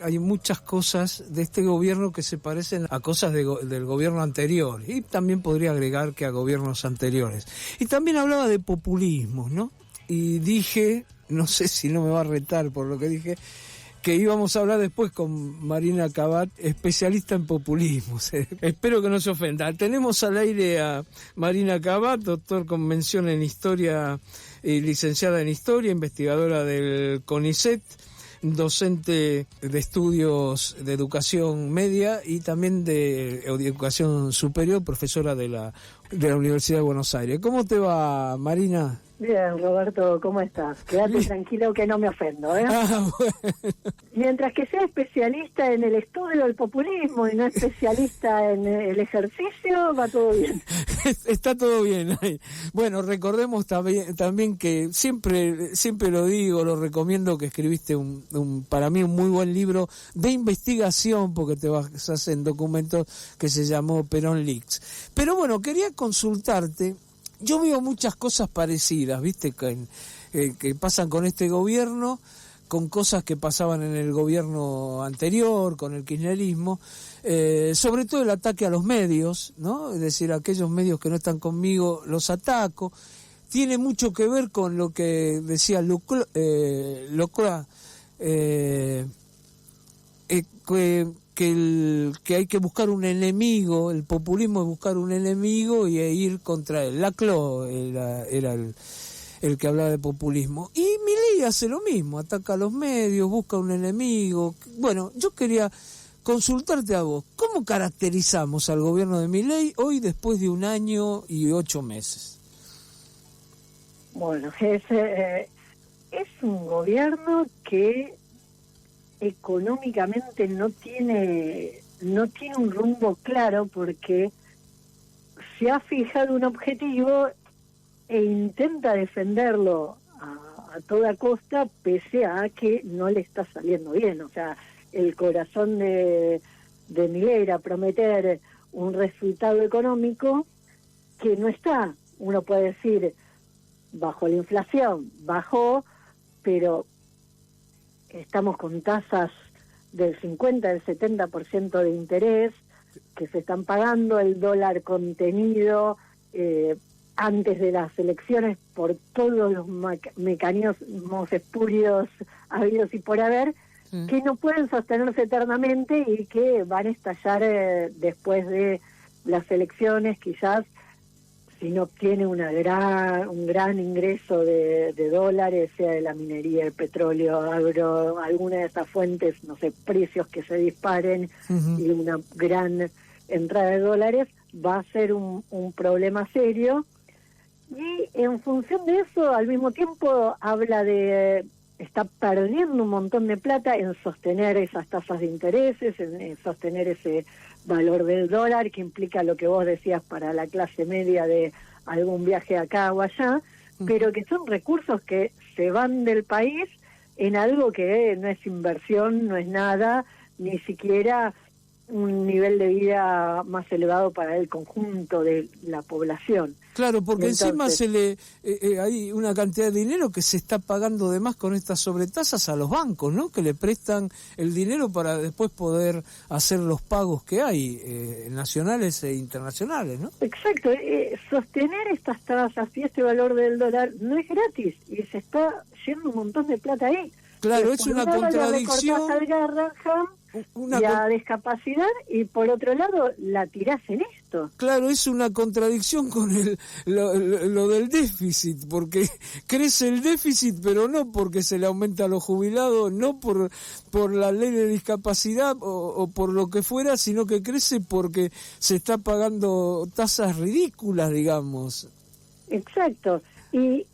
hay muchas cosas de este gobierno que se parecen a cosas del gobierno anterior, y también podría agregar que a gobiernos anteriores. Y también hablaba de populismo, ¿no? Y dije, no sé si no me va a retar por lo que dije, que íbamos a hablar después con Marina Cabat, especialista en populismo. Espero que no se ofenda. Tenemos al aire a Marina Cabat, doctor con mención en Historia y licenciada en Historia, investigadora del CONICET, docente de estudios de educación media y también de educación superior, profesora de la Universidad de Buenos Aires. ¿Cómo te va, Marina? Bien, Roberto, ¿cómo estás? Quédate tranquilo que no me ofendo, ¿eh? Ah, bueno. Mientras que sea especialista en el estudio del populismo y no especialista en el ejercicio, va todo bien. Está todo bien ahí. Bueno, recordemos también que siempre lo digo, lo recomiendo, que escribiste para mí un muy buen libro de investigación, porque te basas en documentos, que se llamó Perón Leaks. Pero bueno, quería consultarte. Yo veo muchas cosas parecidas, ¿viste? Que pasan con este gobierno, con cosas que pasaban en el gobierno anterior, con el kirchnerismo, sobre todo el ataque a los medios, ¿no? Es decir, aquellos medios que no están conmigo los ataco. Tiene mucho que ver con lo que decía Locroix, que hay que buscar un enemigo, el populismo es buscar un enemigo y ir contra él. Laclau era el que hablaba de populismo. Y Milei hace lo mismo, ataca a los medios, busca un enemigo. Bueno, yo quería consultarte a vos, ¿cómo caracterizamos al gobierno de Milei hoy después de 1 año y 8 meses? Bueno, es un gobierno que económicamente no tiene un rumbo claro, porque se ha fijado un objetivo e intenta defenderlo a toda costa, pese a que no le está saliendo bien. O sea, el corazón de Milei era prometer un resultado económico que no está, uno puede decir, bajo la inflación, bajó, pero estamos con tasas del 50, del 70% de interés que se están pagando, el dólar contenido antes de las elecciones por todos los mecanismos espurios habidos y por haber, que no pueden sostenerse eternamente y que van a estallar después de las elecciones, quizás, si no obtiene un gran ingreso de dólares, sea de la minería, el petróleo, agro, alguna de esas fuentes, no sé, precios que se disparen y una gran entrada de dólares, va a ser un problema serio. Y en función de eso, al mismo tiempo, habla de está perdiendo un montón de plata en sostener esas tasas de intereses, en sostener ese valor del dólar, que implica lo que vos decías para la clase media de algún viaje acá o allá, pero que son recursos que se van del país en algo que no es inversión, no es nada, ni siquiera un nivel de vida más elevado para el conjunto de la población. Claro, porque entonces, encima hay una cantidad de dinero que se está pagando de más con estas sobretasas a los bancos, ¿no? Que le prestan el dinero para después poder hacer los pagos que hay, nacionales e internacionales, ¿no? Exacto, sostener estas tasas y este valor del dólar no es gratis y se está yendo un montón de plata ahí. Claro, es una contradicción. La discapacidad, y por otro lado la tirás en esto. Claro, es una contradicción con lo del déficit, porque crece el déficit, pero no porque se le aumenta a los jubilados, no por la ley de discapacidad o por lo que fuera, sino que crece porque se está pagando tasas ridículas, digamos. Exacto, y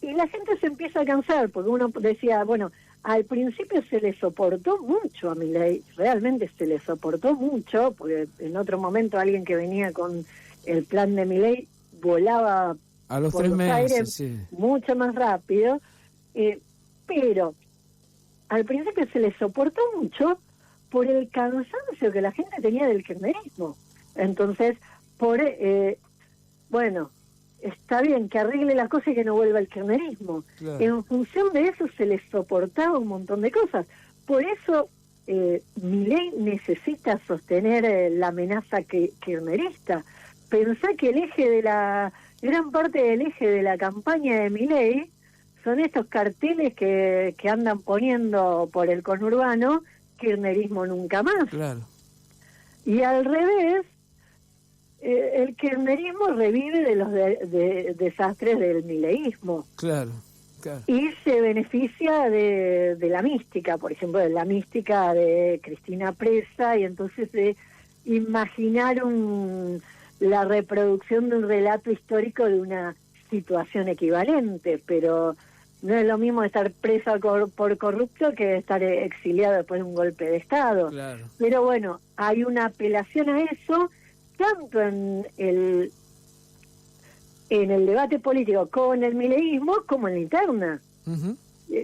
la gente se empieza a cansar, porque uno decía, bueno, al principio se le soportó mucho a Milei, realmente se le soportó mucho, porque en otro momento alguien que venía con el plan de Milei volaba a los por 3 los meses, aires sí, mucho más rápido, pero al principio se le soportó mucho por el cansancio que la gente tenía del kirchnerismo. Entonces, bueno, está bien que arregle las cosas y que no vuelva el kirchnerismo. Claro. En función de eso se les soportaba un montón de cosas. por eso Milei necesita sostener la amenaza kirchnerista. Pensá que gran parte del eje de la campaña de Milei son estos carteles que andan poniendo por el conurbano: kirchnerismo nunca más. Claro. Y al revés, el kirchnerismo revive de los desastres del mileísmo. Claro, claro. Y se beneficia de la mística, por ejemplo, de la mística de Cristina presa, y entonces de imaginar la reproducción de un relato histórico de una situación equivalente, pero no es lo mismo estar presa por corrupto que estar exiliado después de un golpe de Estado. Claro. Pero bueno, hay una apelación a eso, tanto en el debate político con el mileísmo como en la interna. Uh-huh.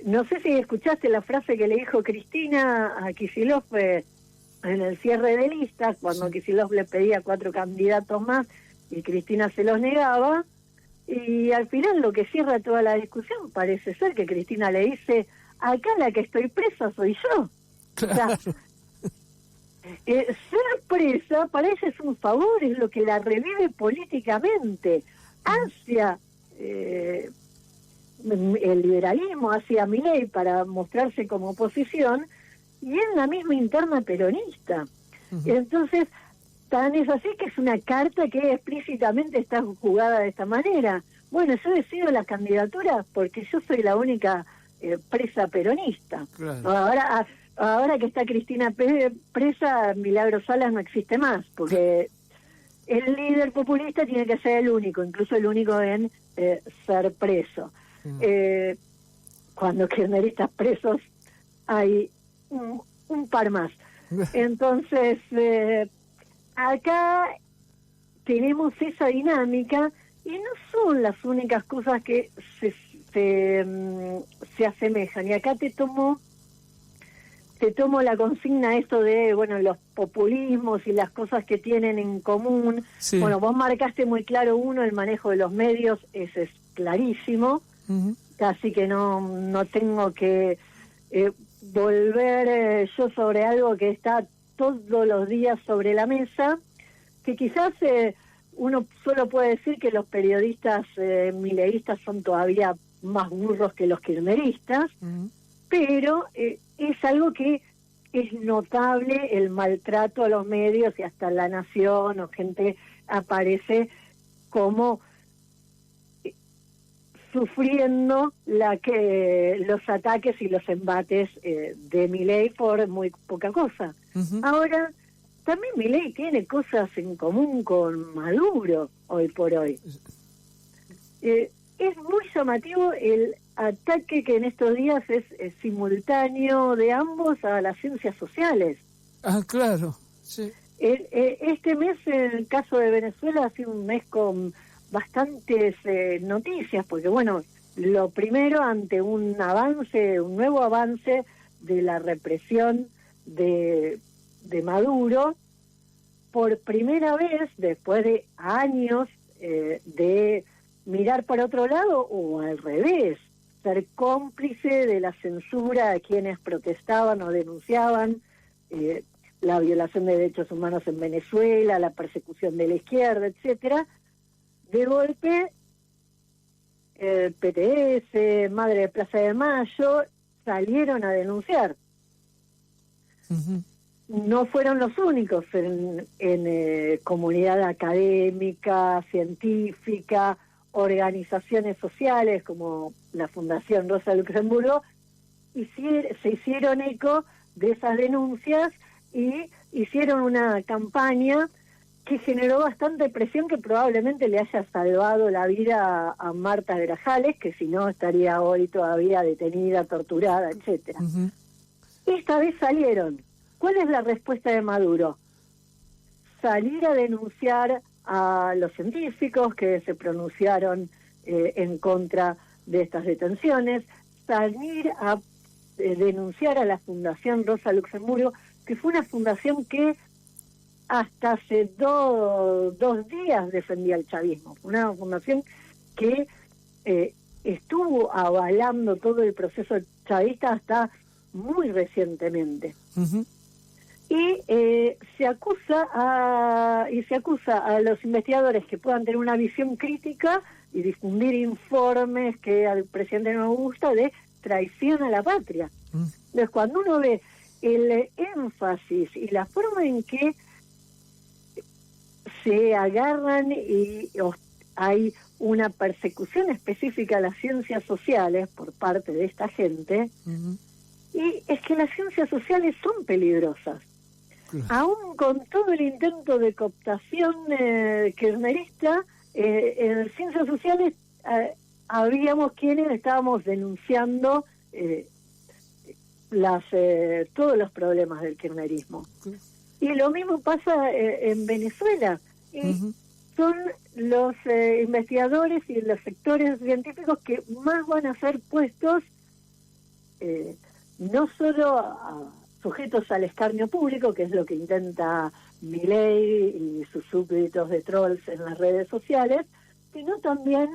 No sé si escuchaste la frase que le dijo Cristina a Kicillof en el cierre de listas, cuando sí. Kicillof le pedía 4 candidatos más y Cristina se los negaba. Y al final lo que cierra toda la discusión parece ser que Cristina le dice: acá la que estoy presa soy yo. Claro. O sea, ser presa para ella es un favor, es lo que la revive políticamente hacia el liberalismo, hacia Milei, para mostrarse como oposición, y en la misma interna peronista. Uh-huh. Entonces, tan es así que es una carta que explícitamente está jugada de esta manera. Bueno, yo decido la candidatura porque yo soy la única presa peronista. Claro. Ahora que está Cristina presa, Milagros Salas no existe más, porque el líder populista tiene que ser el único, incluso el único en ser preso. Cuando kirchneristas presos hay un par más. Entonces, acá tenemos esa dinámica, y no son las únicas cosas que se asemejan. Y acá te tomo la consigna, esto de, bueno, los populismos y las cosas que tienen en común. Sí. Bueno, vos marcaste muy claro el manejo de los medios, ese es clarísimo. Uh-huh. Casi que no tengo que volver yo sobre algo que está todos los días sobre la mesa, que quizás uno solo puede decir que los periodistas mileístas son todavía más burros que los kirchneristas. Uh-huh. Pero es algo que es notable, el maltrato a los medios, y hasta La Nación o gente aparece como sufriendo los ataques y los embates de Milei por muy poca cosa. Uh-huh. Ahora, también Milei tiene cosas en común con Maduro hoy por hoy. Es muy llamativo el ataque que en estos días es simultáneo de ambos a las ciencias sociales. Ah, claro, sí. Este mes, en el caso de Venezuela, ha sido un mes con bastantes noticias, porque bueno, lo primero, ante un nuevo avance de la represión de Maduro, por primera vez, después de años de mirar para otro lado, o al revés, ser cómplice de la censura a quienes protestaban o denunciaban la violación de derechos humanos en Venezuela, la persecución de la izquierda, etcétera. De golpe, PTS, Madre de Plaza de Mayo, salieron a denunciar. Uh-huh. No fueron los únicos en comunidad académica, científica, organizaciones sociales como la Fundación Rosa Luxemburgo, se hicieron eco de esas denuncias y hicieron una campaña que generó bastante presión, que probablemente le haya salvado la vida a Marta Grajales, que si no estaría hoy todavía detenida, torturada, etcétera. Uh-huh. Esta vez salieron. ¿Cuál es la respuesta de Maduro? Salir a denunciar a los científicos que se pronunciaron en contra de estas detenciones, salir a denunciar a la Fundación Rosa Luxemburgo, que fue una fundación que hasta hace dos días defendía el chavismo, una fundación que estuvo avalando todo el proceso chavista hasta muy recientemente. Uh-huh. Y se acusa a los investigadores que puedan tener una visión crítica y difundir informes que al presidente no le gusta de traición a la patria. Entonces, cuando uno ve el énfasis y la forma en que se agarran y hay una persecución específica a las ciencias sociales por parte de esta gente, uh-huh. Y es que las ciencias sociales son peligrosas. Aún con todo el intento de cooptación kirchnerista, en ciencias sociales habíamos quienes estábamos denunciando todos los problemas del kirchnerismo. Y lo mismo pasa en Venezuela. Uh-huh. Son los investigadores y los sectores científicos que más van a ser puestos no solo sujetos al escarnio público, que es lo que intenta Milei y sus súbditos de trolls en las redes sociales, sino también,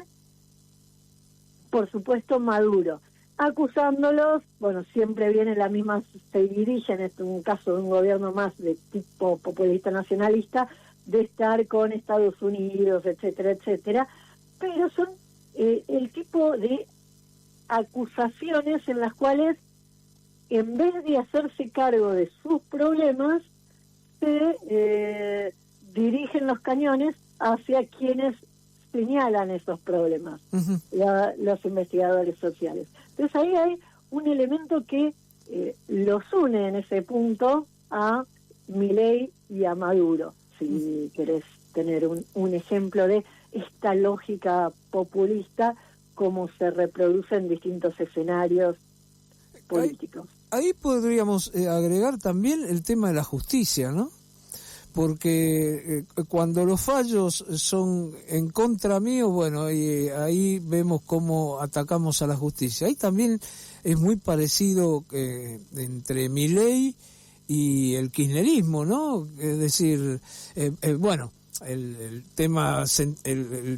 por supuesto, Maduro, acusándolos, bueno, siempre viene la misma, se dirigen, es un caso de un gobierno más de tipo populista nacionalista, de estar con Estados Unidos, etcétera, etcétera, pero son el tipo de acusaciones en las cuales, en vez de hacerse cargo de sus problemas, se dirigen los cañones hacia quienes señalan esos problemas, uh-huh. Los investigadores sociales. Entonces ahí hay un elemento que los une en ese punto a Milei y a Maduro, si querés tener un ejemplo de esta lógica populista, como se reproduce en distintos escenarios políticos. Ahí podríamos agregar también el tema de la justicia, ¿no? Porque cuando los fallos son en contra mío, bueno, ahí vemos cómo atacamos a la justicia. Ahí también es muy parecido entre Milei y el kirchnerismo, ¿no? Es decir, bueno, el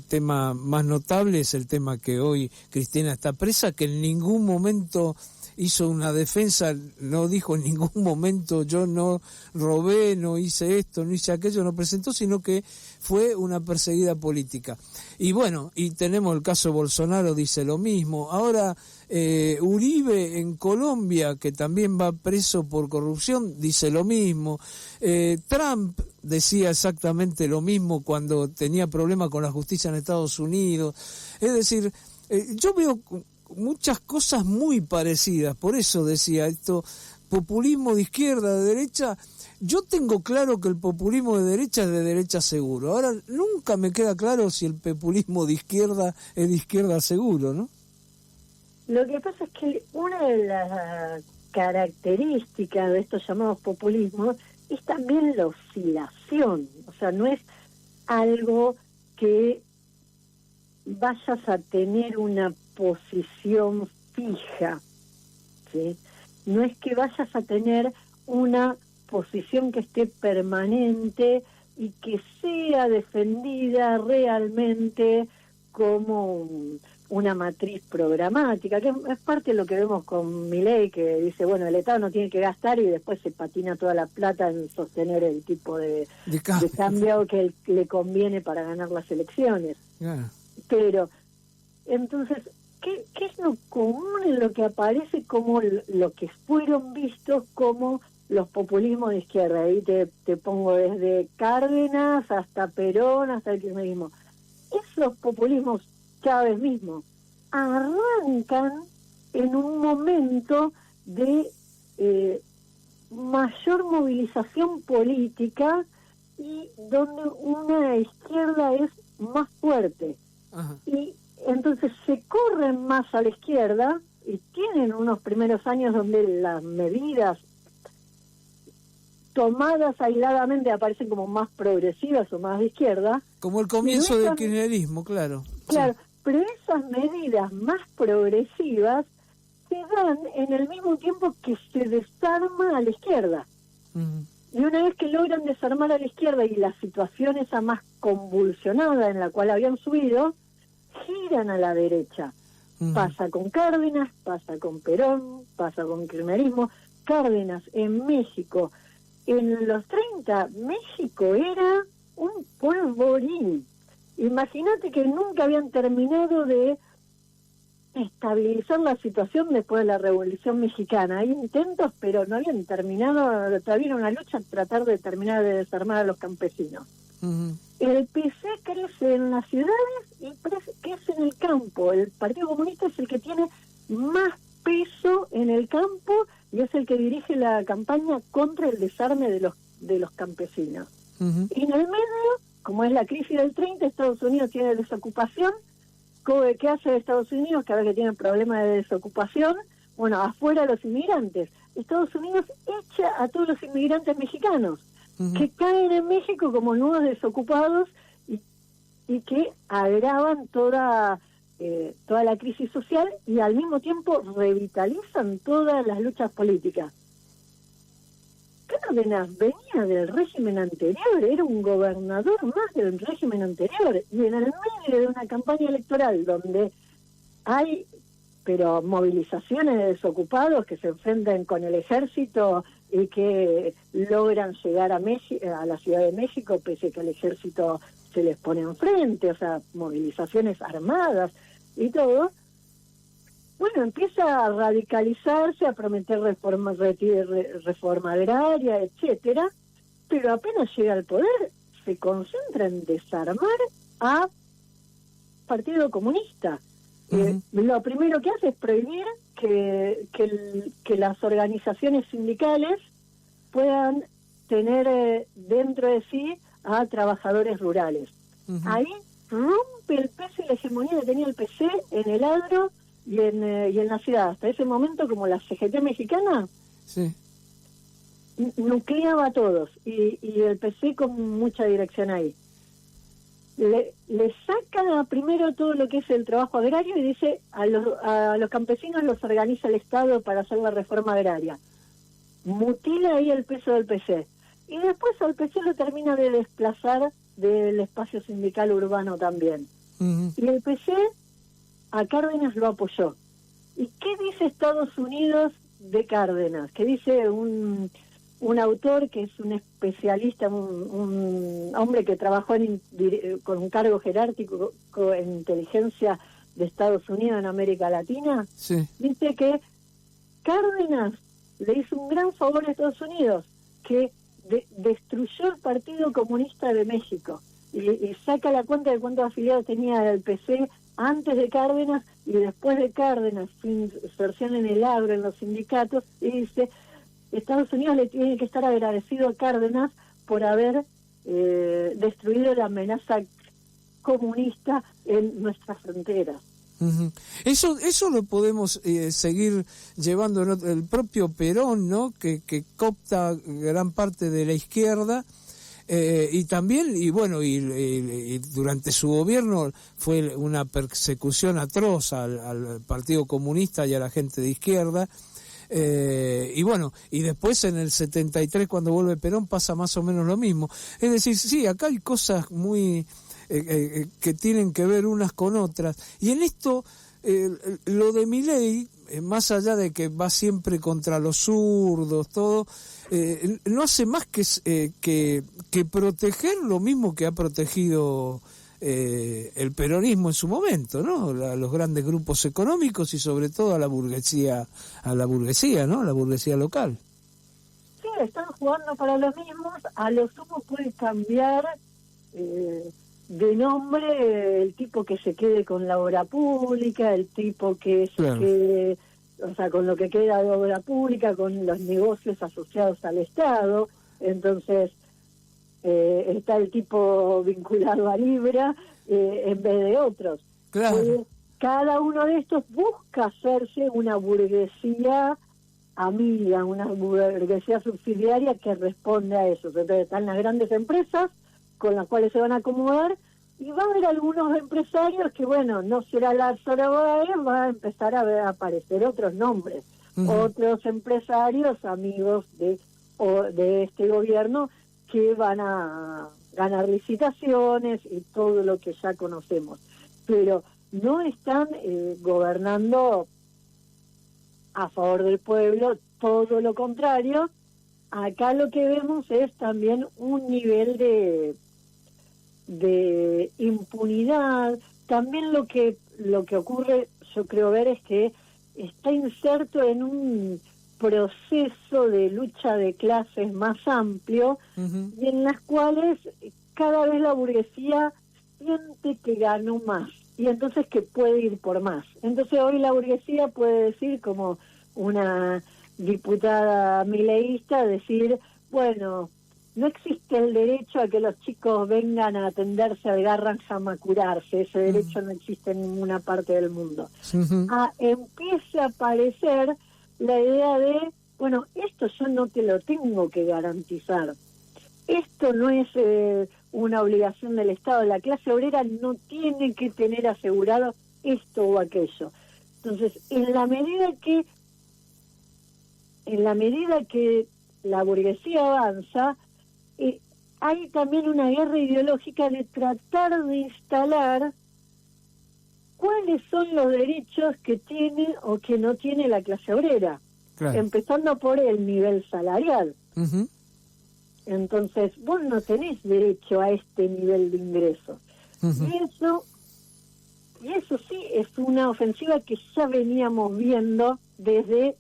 tema más notable es el tema que hoy Cristina está presa, que en ningún momento hizo una defensa, no dijo en ningún momento yo no robé, no hice esto, no hice aquello, no presentó, sino que fue una perseguida política. Y bueno, y tenemos el caso Bolsonaro, dice lo mismo. Ahora Uribe en Colombia, que también va preso por corrupción, dice lo mismo. Trump decía exactamente lo mismo cuando tenía problemas con la justicia en Estados Unidos. Es decir, yo veo muchas cosas muy parecidas, por eso decía esto, populismo de izquierda, de derecha. Yo tengo claro que el populismo de derecha es de derecha seguro. Ahora, nunca me queda claro si el populismo de izquierda seguro, ¿no? Lo que pasa es que una de las características de estos llamados populismos es también la oscilación. O sea, no es algo que vayas a tener una posición fija, ¿sí? No es que vayas a tener una posición que esté permanente y que sea defendida realmente como una matriz programática, que es parte de lo que vemos con Milei, que dice, bueno, el Estado no tiene que gastar y después se patina toda la plata en sostener el tipo de cambio que le conviene para ganar las elecciones. Yeah. Pero, entonces, ¿qué es lo común en lo que aparece como lo que fueron vistos como los populismos de izquierda? Ahí te pongo desde Cárdenas hasta Perón, hasta el kirchnerismo. Esos populismos, Chávez mismo, arrancan en un momento de mayor movilización política y donde una izquierda es más fuerte. Ajá. Y entonces se corren más a la izquierda y tienen unos primeros años donde las medidas tomadas aisladamente aparecen como más progresivas o más de izquierda. Como el comienzo del kirchnerismo, claro. Claro, sí. Pero esas medidas más progresivas se dan en el mismo tiempo que se desarma a la izquierda. Uh-huh. Y una vez que logran desarmar a la izquierda y la situación esa más convulsionada en la cual habían subido, giran a la derecha. Pasa con Cárdenas, pasa con Perón, pasa con kirchnerismo. Cárdenas en México, en los 30, México era un polvorín. Imagínate que nunca habían terminado de estabilizar la situación después de la Revolución Mexicana. Hay intentos, pero no habían terminado, todavía era una lucha tratar de terminar de desarmar a los campesinos. El PC crece en las ciudades y crece en el campo. El Partido Comunista es el que tiene más peso en el campo y es el que dirige la campaña contra el desarme de los campesinos. Y en el medio, como es la crisis del 30, Estados Unidos tiene desocupación. ¿Qué hace Estados Unidos cada vez que tiene problemas de desocupación? Bueno, afuera los inmigrantes. Estados Unidos echa a todos los inmigrantes mexicanos que caen en México como nuevos desocupados y que agravan toda la crisis social y al mismo tiempo revitalizan todas las luchas políticas. Cárdenas venía del régimen anterior, era un gobernador más del régimen anterior, y en el medio de una campaña electoral donde hay movilizaciones de desocupados que se enfrentan con el ejército y que logran llegar a la Ciudad de México pese a que el ejército se les pone enfrente, o sea, movilizaciones armadas y todo. Bueno, empieza a radicalizarse, a prometer reforma agraria, etcétera, pero apenas llega al poder, se concentra en desarmar a Partido Comunista. Lo primero que hace es prohibir que las organizaciones sindicales puedan tener dentro de sí a trabajadores rurales. Ahí rompe el peso y la hegemonía que tenía el PC en el agro y en la ciudad. Hasta ese momento, como la CGT mexicana, nucleaba a todos, y el PC con mucha dirección ahí. Le saca primero todo lo que es el trabajo agrario y dice a los campesinos los organiza el Estado para hacer la reforma agraria. Mutila ahí el peso del PC. Y después al PC lo termina de desplazar del espacio sindical urbano también. Y el PC a Cárdenas lo apoyó. ¿Y qué dice Estados Unidos de Cárdenas? ¿Qué dice un autor que es un especialista, un hombre que trabajó con un cargo jerárquico en inteligencia de Estados Unidos en América Latina? Dice que Cárdenas le hizo un gran favor a Estados Unidos, que destruyó el Partido Comunista de México y saca la cuenta de cuántos afiliados tenía el PC antes de Cárdenas y después de Cárdenas, sin inserción en el agro, en los sindicatos, y dice: Estados Unidos le tiene que estar agradecido a Cárdenas por haber destruido la amenaza comunista en nuestras fronteras. Eso lo podemos seguir llevando el propio Perón, ¿no? Que coopta gran parte de la izquierda, y también, y durante su gobierno fue una persecución atroz al Partido Comunista y a la gente de izquierda. Y después en el 73, cuando vuelve Perón, pasa más o menos lo mismo. Es decir, sí, acá hay cosas muy que tienen que ver unas con otras, y en esto lo de Milei, más allá de que va siempre contra los zurdos, todo, no hace más que proteger lo mismo que ha protegido el peronismo en su momento, ¿no? Los grandes grupos económicos y sobre todo a la burguesía, ¿no? La burguesía local. Sí, están jugando para los mismos. A lo sumo puede cambiar de nombre el tipo que se quede con la obra pública, el tipo que se quede, o sea, con lo que queda de obra pública, con los negocios asociados al Estado. Entonces está el tipo vinculado a Libra en vez de otros. Claro. Cada uno de estos busca hacerse una burguesía amiga, una burguesía subsidiaria que responde a eso. Entonces están las grandes empresas con las cuales se van a acomodar, y va a haber algunos empresarios que, bueno, no será Lázaro Báez, va a empezar a aparecer otros nombres, otros empresarios amigos de este gobierno que van a ganar licitaciones y todo lo que ya conocemos. Pero no están gobernando a favor del pueblo, todo lo contrario. Acá lo que vemos es también un nivel de impunidad. También lo que ocurre, yo creo ver, es que está inserto en un proceso de lucha de clases más amplio, y en las cuales cada vez la burguesía siente que ganó más y entonces que puede ir por más. Entonces hoy la burguesía puede decir, como una diputada mileísta, decir, bueno, no existe el derecho a que los chicos vengan a atenderse al Garrahan a curarse, ese derecho no existe en ninguna parte del mundo. Empieza a aparecer la idea de, bueno, esto yo no te lo tengo que garantizar, esto no es una obligación del Estado, la clase obrera no tiene que tener asegurado esto o aquello. Entonces, en la medida que la burguesía avanza, hay también una guerra ideológica de tratar de instalar cuáles son los derechos que tiene o que no tiene la clase obrera, empezando por el nivel salarial. Entonces, vos no tenés derecho a este nivel de ingreso. Y eso sí es una ofensiva que ya veníamos viendo desde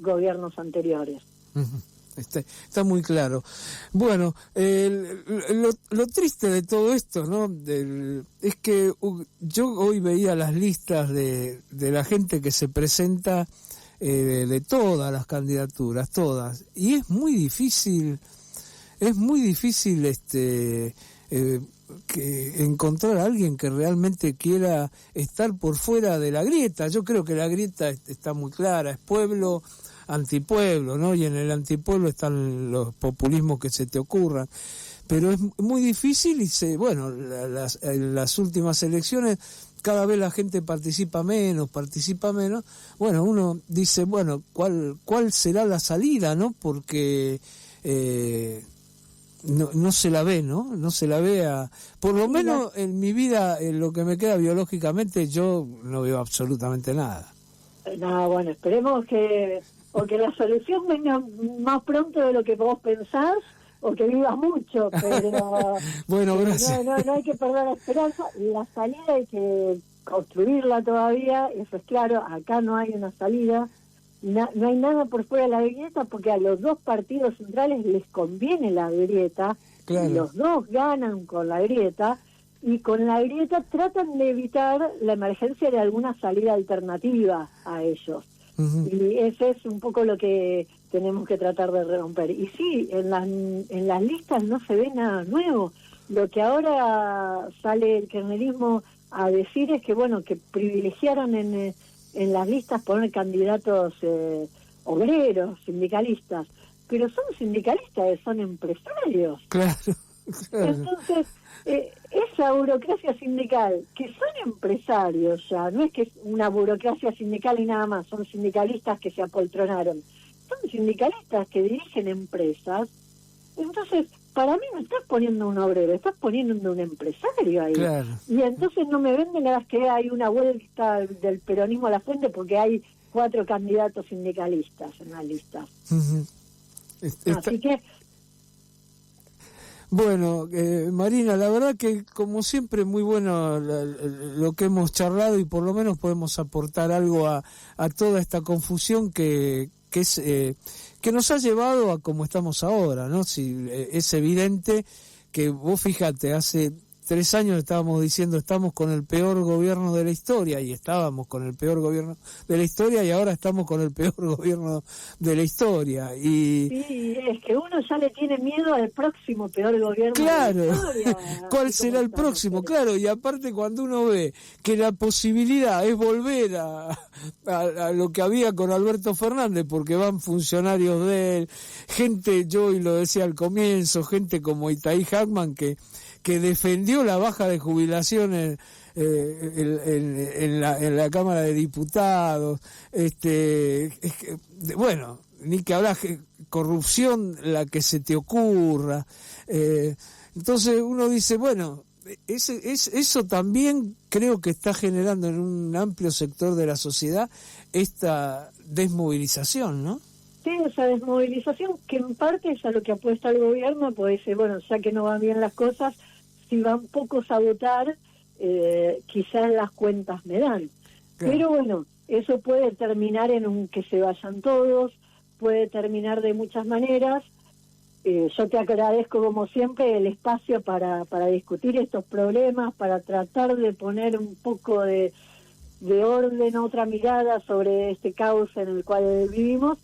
gobiernos anteriores. Está muy claro. Bueno, lo triste de todo esto, ¿no? Es que yo hoy veía las listas de la gente que se presenta, de todas las candidaturas, todas, y es muy difícil que encontrar a alguien que realmente quiera estar por fuera de la grieta. Yo creo que la grieta está muy clara, es pueblo antipueblo, ¿no? Y en el antipueblo están los populismos que se te ocurran, pero es muy difícil y en las últimas elecciones cada vez la gente participa menos, bueno, uno dice, bueno, ¿cuál será la salida, no? Porque no se la ve, ¿no? No se la ve por lo menos en mi vida, en lo que me queda biológicamente, yo no veo absolutamente nada. No, bueno, esperemos que la solución venga más pronto de lo que vos pensás, o que vivas mucho, pero bueno, gracias. No hay que perder la esperanza. La salida hay que construirla todavía, eso es claro. Acá no hay una salida, no hay nada por fuera de la grieta, porque a los dos partidos centrales les conviene la grieta, claro. Los dos ganan con la grieta, y con la grieta tratan de evitar la emergencia de alguna salida alternativa a ellos. Y ese es un poco lo que tenemos que tratar de romper. Y sí, en las listas no se ve nada nuevo. Lo que ahora sale el kirchnerismo a decir es que, bueno, que privilegiaron en las listas poner candidatos obreros, sindicalistas. Pero son sindicalistas, son empresarios. Claro. Entonces, esa burocracia sindical, que son empresarios ya, no es que es una burocracia sindical y nada más, son sindicalistas que se apoltronaron, son sindicalistas que dirigen empresas. Entonces, para mí no estás poniendo un obrero, estás poniendo un empresario ahí. Claro. Y entonces no me venden nada más que hay una vuelta del peronismo a la fuente porque hay 4 candidatos sindicalistas en la lista. Así que... Bueno, Marina, la verdad que como siempre muy bueno lo que hemos charlado, y por lo menos podemos aportar algo a toda esta confusión que nos ha llevado a como estamos ahora, ¿no? Si es evidente que vos fíjate, hace 3 años estábamos diciendo estamos con el peor gobierno de la historia, y estábamos con el peor gobierno de la historia, y ahora estamos con el peor gobierno de la historia. Y sí, es que uno ya le tiene miedo al próximo peor gobierno de la historia. ¿Cuál será el próximo? Claro, y aparte cuando uno ve que la posibilidad es volver a lo que había con Alberto Fernández, porque van funcionarios de él, gente, yo y lo decía al comienzo, gente como Itaí Hackman que defendió la baja de jubilaciones en la Cámara de Diputados, bueno, ni que hablar, corrupción la que se te ocurra. Entonces uno dice, bueno, Eso también creo que está generando en un amplio sector de la sociedad esta desmovilización, ¿no? Sí, esa desmovilización que en parte es a lo que apuesta el gobierno, pues dice, bueno, ya que no van bien las cosas, si van pocos a votar, quizás las cuentas me dan. Claro. Pero bueno, eso puede terminar en un que se vayan todos, puede terminar de muchas maneras. Yo te agradezco como siempre el espacio para discutir estos problemas, para tratar de poner un poco de orden, otra mirada sobre este caos en el cual vivimos,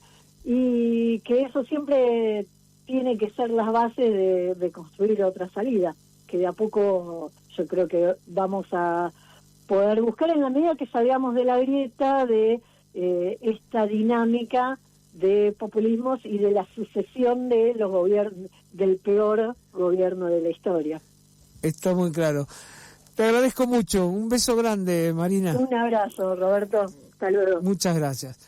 y que eso siempre tiene que ser las bases de construir otra salida, que de a poco yo creo que vamos a poder buscar en la medida que salgamos de la grieta de esta dinámica de populismos y de la sucesión de los gobiernos, del peor gobierno de la historia. Está muy claro. Te agradezco mucho. Un beso grande, Marina. Un abrazo, Roberto. Hasta luego. Muchas gracias.